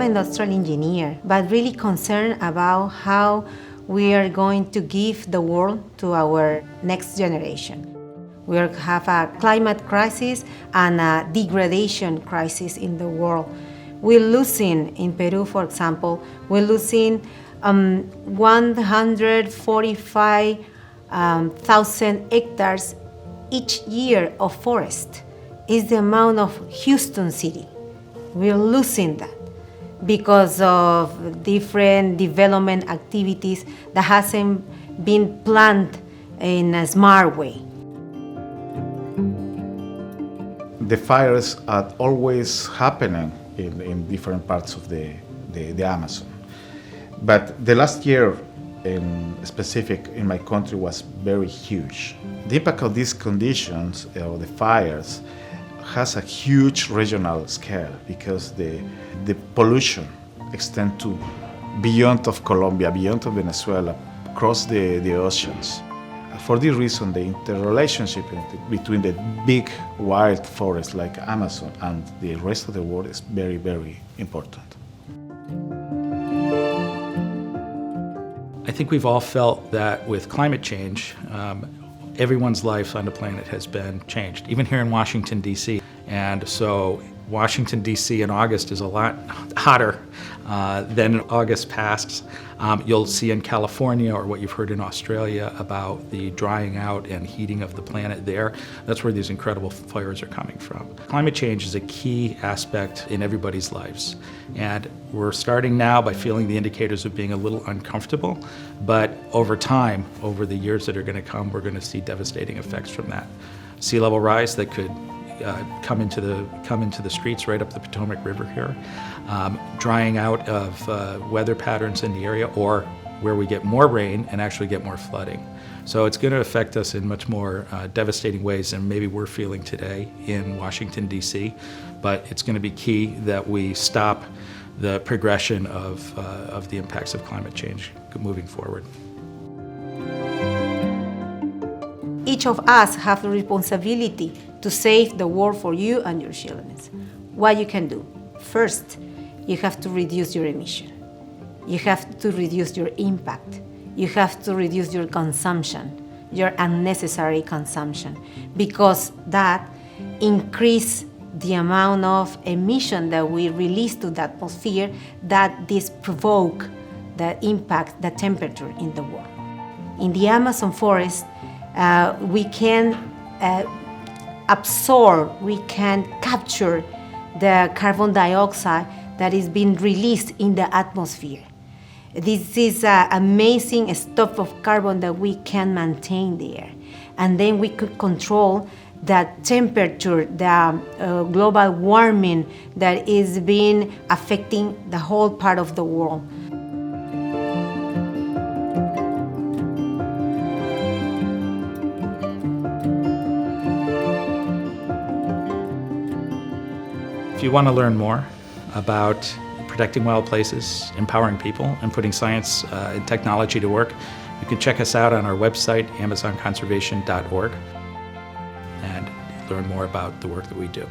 an industrial engineer, but really concerned about how we are going to give the world to our next generation. We have a climate crisis and a degradation crisis in the world. We're losing, in Peru, for example, we're losing 145,000 hectares each year of forest. Is the amount of Houston City. We're losing that because of different development activities that hasn't been planned in a smart way. The fires are always happening in different parts of the Amazon. But the last year in specific in my country was very huge. The impact of these conditions, of the fires, has a huge regional scale because the pollution extends to beyond of Colombia, beyond of Venezuela, across the oceans. For this reason, the interrelationship between the big wild forests like Amazon and the rest of the world is very, very important. I think we've all felt that with climate change, everyone's life on the planet has been changed, even here in Washington, D.C. And so Washington, D.C. in August is a lot hotter than August past. You'll see in California, or what you've heard in Australia, about the drying out and heating of the planet there. That's where these incredible fires are coming from. Climate change is a key aspect in everybody's lives. And we're starting now by feeling the indicators of being a little uncomfortable, but over time, over the years that are going to come, we're going to see devastating effects from that. Sea level rise that could come into the streets right up the Potomac River here, drying out of weather patterns in the area, or where we get more rain and actually get more flooding. So it's going to affect us in much more devastating ways than maybe we're feeling today in Washington, D.C., but it's going to be key that we stop the progression of the impacts of climate change moving forward. Each of us have the responsibility to save the world for you and your children. What you can do? First, you have to reduce your emission. You have to reduce your impact. You have to reduce your consumption, your unnecessary consumption, because that increases the amount of emission that we release to the atmosphere, that this provoke the impact, the temperature in the world. In the Amazon forest, we can absorb, we can capture the carbon dioxide that is being released in the atmosphere. This is an amazing stock of carbon that we can maintain there. And then we could control the temperature, the global warming that is being affecting the whole part of the world. If you want to learn more about protecting wild places, empowering people, and putting science and technology to work, you can check us out on our website, amazonconservation.org, and learn more about the work that we do.